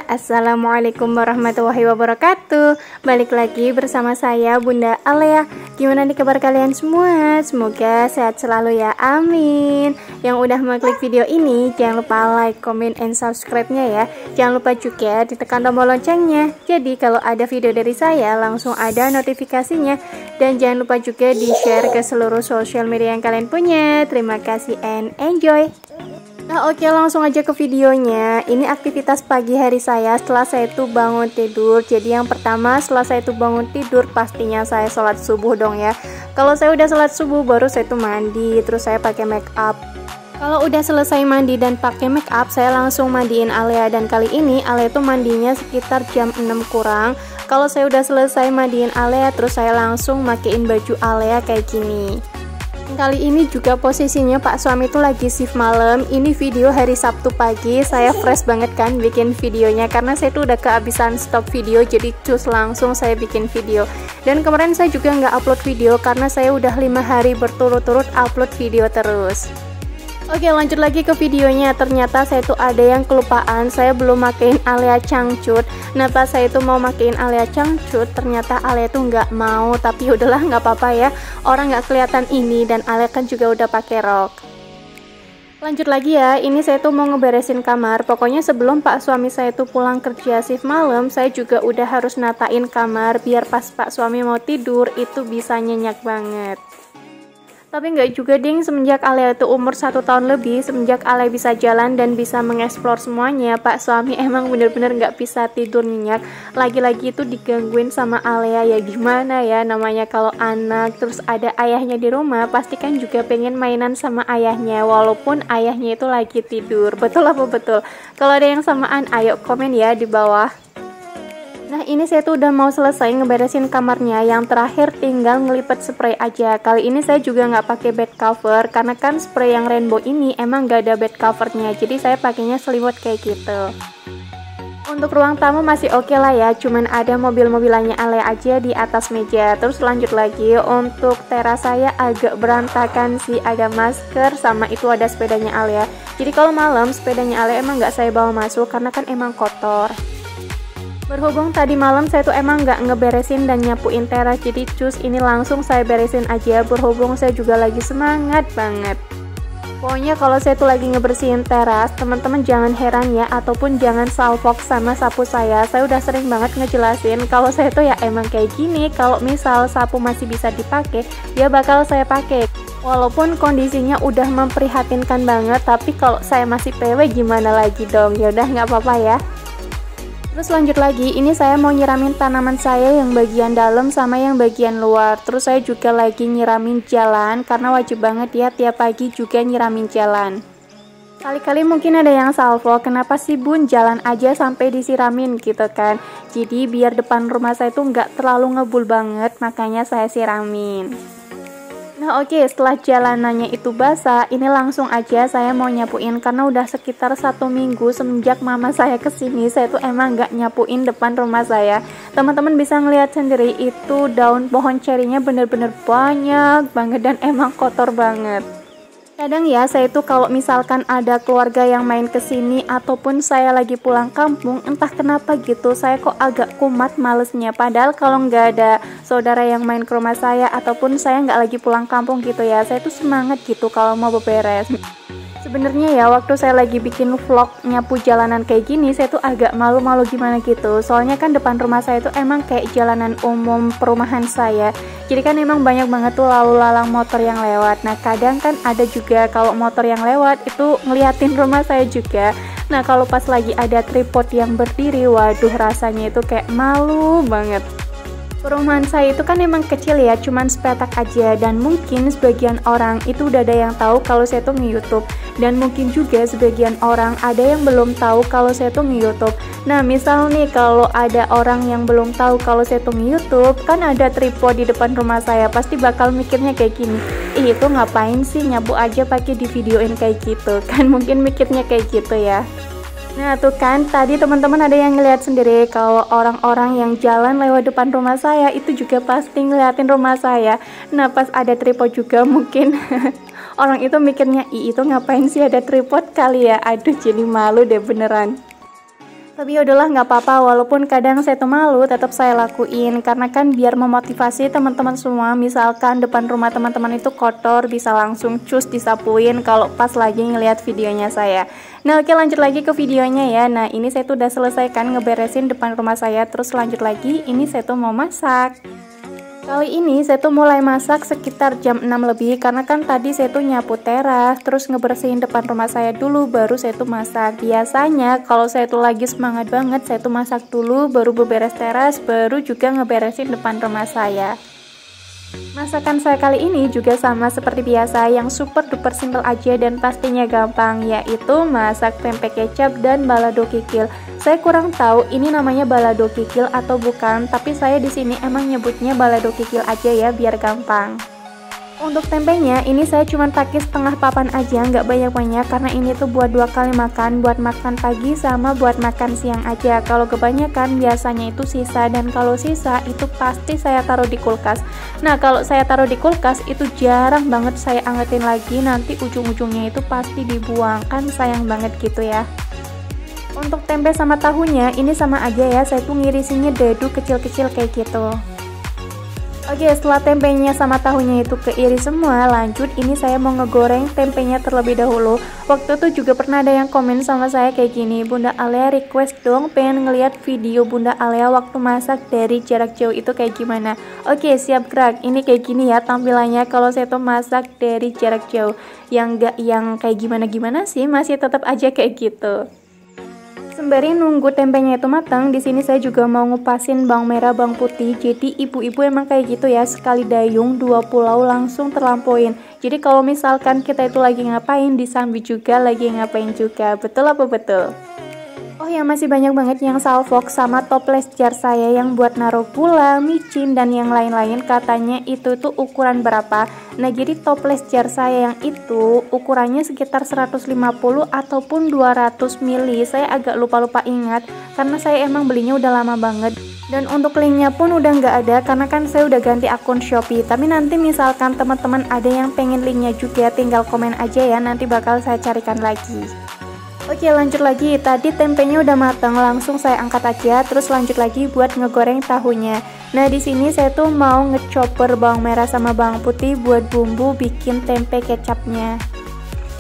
Assalamualaikum warahmatullahi wabarakatuh. Balik lagi bersama saya Bunda Alea. Gimana nih kabar kalian semua? Semoga sehat selalu ya, amin. Yang udah mengklik video ini jangan lupa like, comment, and subscribe-nya ya. Jangan lupa juga ditekan tombol loncengnya, jadi kalau ada video dari saya langsung ada notifikasinya. Dan jangan lupa juga di share ke seluruh sosial media yang kalian punya. Terima kasih and enjoy. Nah oke, langsung aja ke videonya. Ini aktivitas pagi hari saya setelah saya tuh bangun tidur. Jadi yang pertama setelah saya tuh bangun tidur pastinya saya sholat subuh dong ya. Kalau saya udah sholat subuh baru saya tuh mandi, terus saya pakai make up. Kalau udah selesai mandi dan pakai make up, saya langsung mandiin Alea. Dan kali ini Alea tuh mandinya sekitar jam 6 kurang. Kalau saya udah selesai mandiin Alea, terus saya langsung makein baju Alea kayak gini. Kali ini juga posisinya Pak suami itu lagi shift malam. Ini video hari Sabtu pagi. Saya fresh banget kan bikin videonya, karena saya tuh udah kehabisan stok video, jadi cus langsung saya bikin video. Dan kemarin saya juga nggak upload video karena saya udah 5 hari berturut-turut upload video terus. Oke, lanjut lagi ke videonya. Ternyata saya tuh ada yang kelupaan, saya belum makein Alea cangcut. Nah pas saya tuh mau makein Alea cangcut, ternyata Alea tuh nggak mau. Tapi udahlah, nggak apa-apa ya, orang nggak kelihatan ini, dan Alea kan juga udah pakai rok. Lanjut lagi ya, ini saya tuh mau ngeberesin kamar. Pokoknya sebelum Pak suami saya tuh pulang kerja shift malam, saya juga udah harus natain kamar biar pas Pak suami mau tidur itu bisa nyenyak banget. Tapi nggak juga ding, semenjak Alea itu umur 1 tahun lebih, semenjak Alea bisa jalan dan bisa mengeksplor semuanya, Pak suami emang bener-bener nggak bisa tidur nyenyak. Lagi-lagi itu digangguin sama Alea, ya gimana ya, namanya kalau anak terus ada ayahnya di rumah, pasti kan juga pengen mainan sama ayahnya, walaupun ayahnya itu lagi tidur. Betul apa betul? Kalau ada yang samaan, ayo komen ya di bawah. Nah ini saya tuh udah mau selesai ngeberesin kamarnya. Yang terakhir tinggal ngelipet spray aja. Kali ini saya juga nggak pakai bed cover, karena kan spray yang rainbow ini emang nggak ada bed covernya, jadi saya pakainya selimut kayak gitu. Untuk ruang tamu masih oke lah ya, cuman ada mobil-mobilannya Alea aja di atas meja. Terus lanjut lagi, untuk teras saya agak berantakan sih, ada masker sama itu ada sepedanya Alea. Jadi kalau malam sepedanya Alea emang nggak saya bawa masuk karena kan emang kotor. Berhubung tadi malam saya tuh emang nggak ngeberesin dan nyapuin teras, jadi cus ini langsung saya beresin aja. Berhubung saya juga lagi semangat banget. Pokoknya kalau saya tuh lagi ngebersihin teras, teman-teman jangan heran ya, ataupun jangan salfok sama sapu saya. Saya udah sering banget ngejelasin kalau saya tuh ya emang kayak gini. Kalau misal sapu masih bisa dipakai, ya bakal saya pakai. Walaupun kondisinya udah memprihatinkan banget, tapi kalau saya masih PW gimana lagi dong? Ya udah nggak apa-apa ya. Terus lanjut lagi, ini saya mau nyiramin tanaman saya yang bagian dalam sama yang bagian luar. Terus saya juga lagi nyiramin jalan, karena wajib banget ya tiap pagi juga nyiramin jalan. Kali-kali mungkin ada yang salvo, kenapa sih bun jalan aja sampai disiramin gitu kan. Jadi biar depan rumah saya tuh nggak terlalu ngebul banget, makanya saya siramin. Nah oke, setelah jalanannya itu basah, ini langsung aja saya mau nyapuin, karena udah sekitar 1 minggu semenjak mama saya kesini, saya tuh emang nggak nyapuin depan rumah saya. Teman-teman bisa ngeliat sendiri, itu daun pohon cerinya bener-bener banyak banget dan emang kotor banget. Kadang ya saya tuh kalau misalkan ada keluarga yang main kesini ataupun saya lagi pulang kampung, entah kenapa gitu saya kok agak kumat malesnya. Padahal kalau nggak ada saudara yang main ke rumah saya ataupun saya nggak lagi pulang kampung gitu ya, saya tuh semangat gitu kalau mau beberes. Sebenarnya ya waktu saya lagi bikin vlog nyapu jalanan kayak gini, saya tuh agak malu-malu gimana gitu. Soalnya kan depan rumah saya tuh emang kayak jalanan umum perumahan saya. Jadi kan emang banyak banget tuh lalu lalang motor yang lewat. Nah kadang kan ada juga kalau motor yang lewat itu ngeliatin rumah saya juga. Nah kalau pas lagi ada tripod yang berdiri, waduh rasanya itu kayak malu banget. Perumahan saya itu kan emang kecil ya, cuman sepetak aja, dan mungkin sebagian orang itu udah ada yang tahu kalau saya tuh nge-YouTube, dan mungkin juga sebagian orang ada yang belum tahu kalau saya tuh nge-YouTube. Nah misal nih kalau ada orang yang belum tahu kalau saya tuh nge-YouTube, kan ada tripod di depan rumah saya, pasti bakal mikirnya kayak gini, ih itu ngapain sih nyapu aja pakai di videoin kayak gitu kan, mungkin mikirnya kayak gitu ya. Nah tuh kan tadi teman-teman ada yang ngeliat sendiri kalau orang-orang yang jalan lewat depan rumah saya itu juga pasti ngeliatin rumah saya. Nah pas ada tripod juga mungkin orang itu mikirnya, ih itu ngapain sih ada tripod kali ya. Aduh jadi malu deh beneran. Tapi udahlah nggak apa-apa, walaupun kadang saya tuh malu, tetap saya lakuin karena kan biar memotivasi teman-teman semua. Misalkan depan rumah teman-teman itu kotor, bisa langsung cus disapuin kalau pas lagi ngeliat videonya saya. Nah oke, lanjut lagi ke videonya ya. Nah ini saya tuh udah selesai kan ngeberesin depan rumah saya, terus lanjut lagi ini saya tuh mau masak. Kali ini saya tuh mulai masak sekitar jam 6 lebih karena kan tadi saya tuh nyapu teras, terus ngebersihin depan rumah saya dulu baru saya tuh masak. Biasanya kalau saya tuh lagi semangat banget, saya tuh masak dulu baru beberes teras, baru juga ngeberesin depan rumah saya. Masakan saya kali ini juga sama seperti biasa, yang super duper simple aja dan pastinya gampang, yaitu masak tempe kecap dan balado kikil. Saya kurang tahu ini namanya balado kikil atau bukan, tapi saya di sini emang nyebutnya balado kikil aja ya biar gampang. Untuk tempenya ini saya cuma pakai setengah papan aja, nggak banyak-banyak karena ini tuh buat 2 kali makan, buat makan pagi sama buat makan siang aja. Kalau kebanyakan biasanya itu sisa, dan kalau sisa itu pasti saya taruh di kulkas. Nah kalau saya taruh di kulkas itu jarang banget saya angetin lagi, nanti ujung-ujungnya itu pasti dibuang, kan sayang banget gitu ya. Untuk tempe sama tahunya ini sama aja ya, saya tuh ngirisinnya dadu kecil-kecil kayak gitu. Oke, setelah tempenya sama tahunya itu keiris semua, lanjut ini saya mau ngegoreng tempenya terlebih dahulu. Waktu itu juga pernah ada yang komen sama saya kayak gini, Bunda Alea request dong pengen ngeliat video Bunda Alea waktu masak dari jarak jauh itu kayak gimana. Oke, siap gerak. Ini kayak gini ya tampilannya kalau saya tuh masak dari jarak jauh. Yang enggak yang kayak gimana-gimana sih, masih tetap aja kayak gitu. Sembari nunggu tempenya itu matang, di sini saya juga mau ngupasin bawang merah, bawang putih. Jadi ibu-ibu emang kayak gitu ya, sekali dayung 2 pulau langsung terlampoin. Jadi kalau misalkan kita itu lagi ngapain, disambi juga lagi ngapain juga. Betul apa betul? Oh ya, masih banyak banget yang salfok sama toples jar saya yang buat naruh gula, micin, dan yang lain-lain. Katanya itu tuh ukuran berapa. Nah jadi toples jar saya yang itu ukurannya sekitar 150 ataupun 200 ml. Saya agak lupa-lupa ingat karena saya emang belinya udah lama banget. Dan untuk linknya pun udah nggak ada karena kan saya udah ganti akun Shopee. Tapi nanti misalkan teman-teman ada yang pengen linknya juga, tinggal komen aja ya, nanti bakal saya carikan lagi. Oke, lanjut lagi. Tadi tempenya udah matang, langsung saya angkat aja. Terus lanjut lagi buat ngegoreng tahunya. Nah, di sini saya tuh mau ngechopper bawang merah sama bawang putih buat bumbu bikin tempe kecapnya.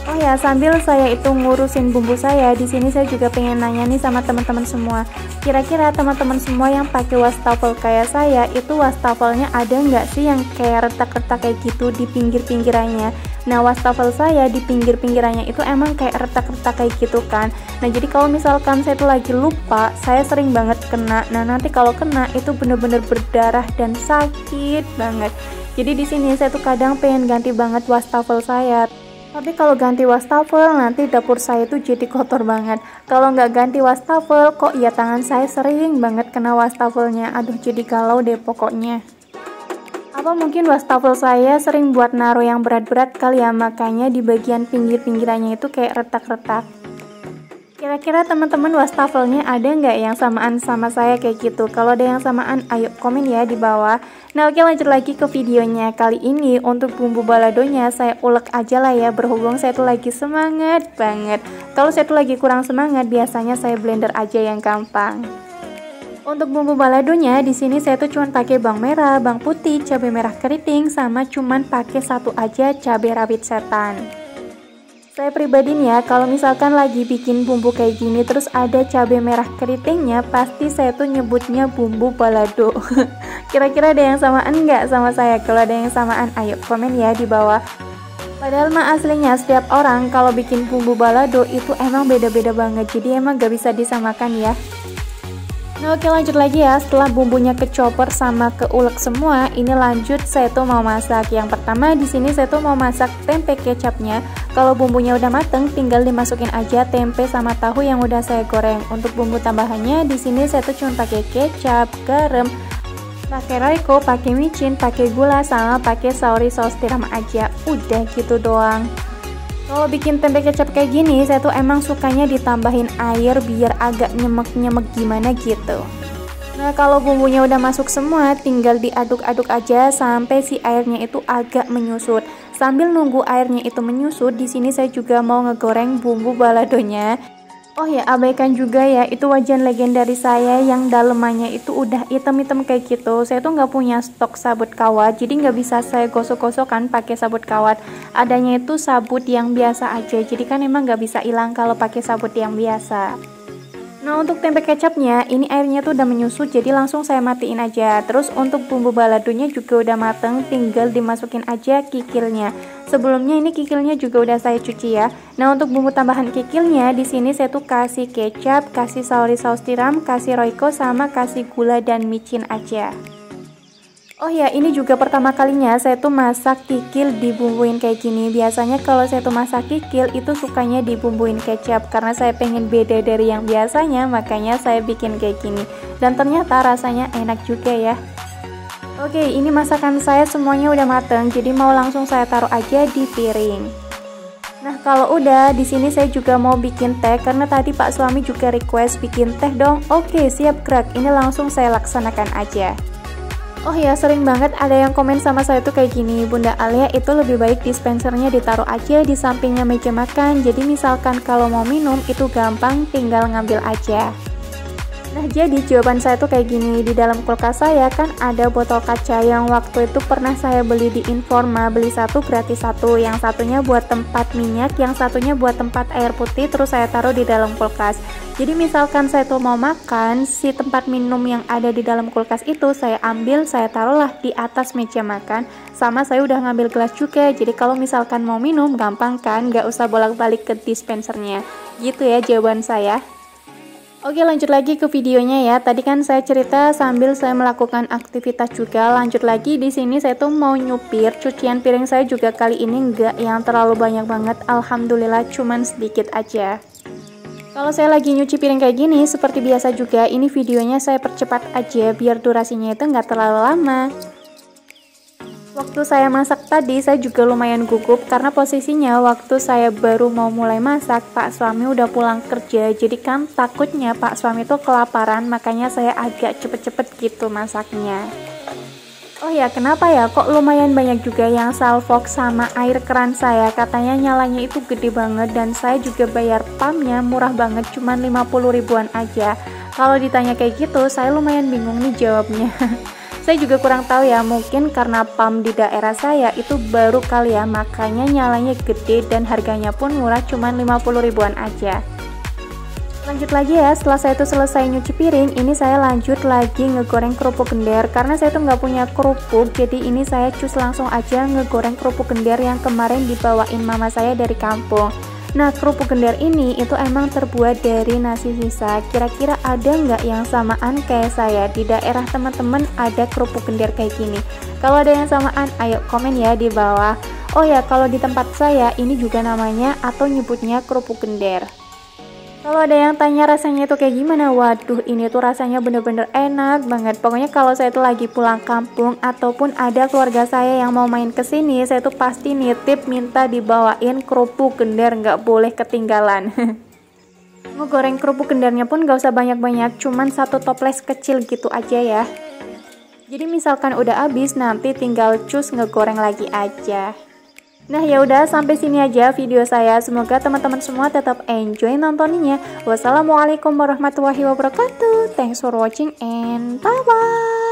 Oh ya, sambil saya itu ngurusin bumbu saya, di sini saya juga pengen nanya nih sama teman-teman semua. Kira-kira teman-teman semua yang pakai wastafel kayak saya, itu wastafelnya ada nggak sih yang kayak retak-retak kayak gitu di pinggir-pinggirannya? Nah, wastafel saya di pinggir-pinggirannya itu emang kayak retak-retak kayak gitu kan. Nah, jadi kalau misalkan saya tuh lagi lupa, saya sering banget kena. Nah, nanti kalau kena itu bener-bener berdarah dan sakit banget. Jadi di sini saya tuh kadang pengen ganti banget wastafel saya. Tapi kalau ganti wastafel nanti dapur saya tuh jadi kotor banget. Kalau nggak ganti wastafel kok ya tangan saya sering banget kena wastafelnya. Aduh, jadi galau deh pokoknya. Apa mungkin wastafel saya sering buat naruh yang berat-berat kali ya, makanya di bagian pinggir-pinggirannya itu kayak retak-retak. Kira-kira teman-teman wastafelnya ada nggak yang samaan sama saya kayak gitu? Kalau ada yang samaan, ayo komen ya di bawah. Nah oke, lanjut lagi ke videonya. Kali ini untuk bumbu baladonya saya ulek aja lah ya, berhubung saya tuh lagi semangat banget. Kalau saya tuh lagi kurang semangat, biasanya saya blender aja yang gampang. Untuk bumbu baladonya di sini saya tuh cuma pakai bawang merah, bawang putih, cabai merah keriting, sama cuman pakai satu aja cabai rawit setan. Saya pribadi nih ya, kalau misalkan lagi bikin bumbu kayak gini terus ada cabai merah keritingnya, pasti saya tuh nyebutnya bumbu balado. Kira-kira ada yang samaan nggak sama saya? Kalau ada yang samaan, ayo komen ya di bawah. Padahal mah aslinya setiap orang kalau bikin bumbu balado itu emang beda-beda banget, jadi emang gak bisa disamakan ya. Nah oke, lanjut lagi ya. Setelah bumbunya kechopper sama keulek semua, ini lanjut saya tuh mau masak. Yang pertama di sini saya tuh mau masak tempe kecapnya. Kalau bumbunya udah mateng, tinggal dimasukin aja tempe sama tahu yang udah saya goreng. Untuk bumbu tambahannya di sini saya tuh cuma pakai kecap, garam, pakai royco, pakai micin, pakai gula, sama pakai saori saus tiram aja. Udah gitu doang. Kalau bikin tempe kecap kayak gini, saya tuh emang sukanya ditambahin air biar agak nyemek-nyemek gimana gitu. Nah, kalau bumbunya udah masuk semua, tinggal diaduk-aduk aja sampai si airnya itu agak menyusut. Sambil nunggu airnya itu menyusut, di sini saya juga mau ngegoreng bumbu baladonya. Oh ya, abaikan juga ya, itu wajan legendaris saya yang dalemannya itu udah hitam-hitam kayak gitu. Saya tuh nggak punya stok sabut kawat, jadi nggak bisa saya gosok-gosok kan pakai sabut kawat. Adanya itu sabut yang biasa aja, jadi kan emang nggak bisa hilang kalau pakai sabut yang biasa. Nah, untuk tempe kecapnya, ini airnya tuh udah menyusut, jadi langsung saya matiin aja. Terus untuk bumbu baladonya juga udah mateng, tinggal dimasukin aja kikilnya. Sebelumnya ini kikilnya juga udah saya cuci ya. Nah, untuk bumbu tambahan kikilnya, di sini saya tuh kasih kecap, kasih saus tiram, kasih royco, sama kasih gula dan micin aja. Oh ya, ini juga pertama kalinya saya tuh masak kikil dibumbuin kayak gini. Biasanya kalau saya tuh masak kikil itu sukanya dibumbuin kecap, karena saya pengen beda dari yang biasanya, makanya saya bikin kayak gini. Dan ternyata rasanya enak juga ya. Oke, ini masakan saya semuanya udah mateng, jadi mau langsung saya taruh aja di piring. Nah, kalau udah, di sini saya juga mau bikin teh, karena tadi Pak suami juga request bikin teh dong. Oke, siap gerak. Ini langsung saya laksanakan aja. Oh ya, sering banget ada yang komen sama saya tuh kayak gini, Bunda Alia itu lebih baik dispensernya ditaruh aja di sampingnya meja makan. Jadi misalkan kalau mau minum itu gampang, tinggal ngambil aja. Nah, jadi jawaban saya tuh kayak gini, di dalam kulkas saya kan ada botol kaca yang waktu itu pernah saya beli di Informa, beli satu gratis satu, yang satunya buat tempat minyak, yang satunya buat tempat air putih, terus saya taruh di dalam kulkas. Jadi misalkan saya tuh mau makan, si tempat minum yang ada di dalam kulkas itu saya ambil, saya taruhlah di atas meja makan, sama saya udah ngambil gelas juga, jadi kalau misalkan mau minum gampang kan, nggak usah bolak-balik ke dispensernya. Gitu ya jawaban saya. Oke, lanjut lagi ke videonya ya. Tadi kan saya cerita sambil saya melakukan aktivitas juga. Lanjut lagi, di sini saya tuh mau nyupir. Cucian piring saya juga kali ini enggak yang terlalu banyak banget. Alhamdulillah, cuman sedikit aja. Kalau saya lagi nyuci piring kayak gini, seperti biasa juga, ini videonya saya percepat aja biar durasinya itu nggak terlalu lama. Waktu saya masak tadi, saya juga lumayan gugup karena posisinya waktu saya baru mau mulai masak, Pak suami udah pulang kerja. Jadi kan takutnya Pak suami tuh kelaparan, makanya saya agak cepet-cepet gitu masaknya. Oh ya, kenapa ya kok lumayan banyak juga yang salvox sama air keran saya. Katanya nyalanya itu gede banget dan saya juga bayar pumpnya murah banget, cuman 50 ribuan aja. Kalau ditanya kayak gitu, saya lumayan bingung nih jawabnya. Saya juga kurang tahu ya, mungkin karena pump di daerah saya itu baru kali ya, makanya nyalanya gede dan harganya pun murah, cuman 50 ribuan aja. Lanjut lagi ya, setelah saya tuh selesai nyuci piring, ini saya lanjut lagi ngegoreng kerupuk gender. Karena saya tuh nggak punya kerupuk, jadi ini saya cus langsung aja ngegoreng kerupuk gender yang kemarin dibawain mama saya dari kampung. Nah, kerupuk gender ini itu emang terbuat dari nasi sisa. Kira-kira ada nggak yang samaan kayak saya? Di daerah teman-teman ada kerupuk gender kayak gini? Kalau ada yang samaan, ayo komen ya di bawah. Oh ya, kalau di tempat saya ini juga namanya atau nyebutnya kerupuk gender. Kalau ada yang tanya rasanya itu kayak gimana? Waduh, ini tuh rasanya bener-bener enak banget. Pokoknya kalau saya tuh lagi pulang kampung ataupun ada keluarga saya yang mau main ke sini, saya tuh pasti nitip minta dibawain kerupuk gender, nggak boleh ketinggalan. Mau goreng kerupuk gendernya pun nggak usah banyak-banyak, cuman satu toples kecil gitu aja ya. Jadi misalkan udah habis, nanti tinggal cus ngegoreng lagi aja. Nah ya udah, sampai sini aja video saya. Semoga teman-teman semua tetap enjoy nontonnya. Wassalamualaikum warahmatullahi wabarakatuh. Thanks for watching and bye bye.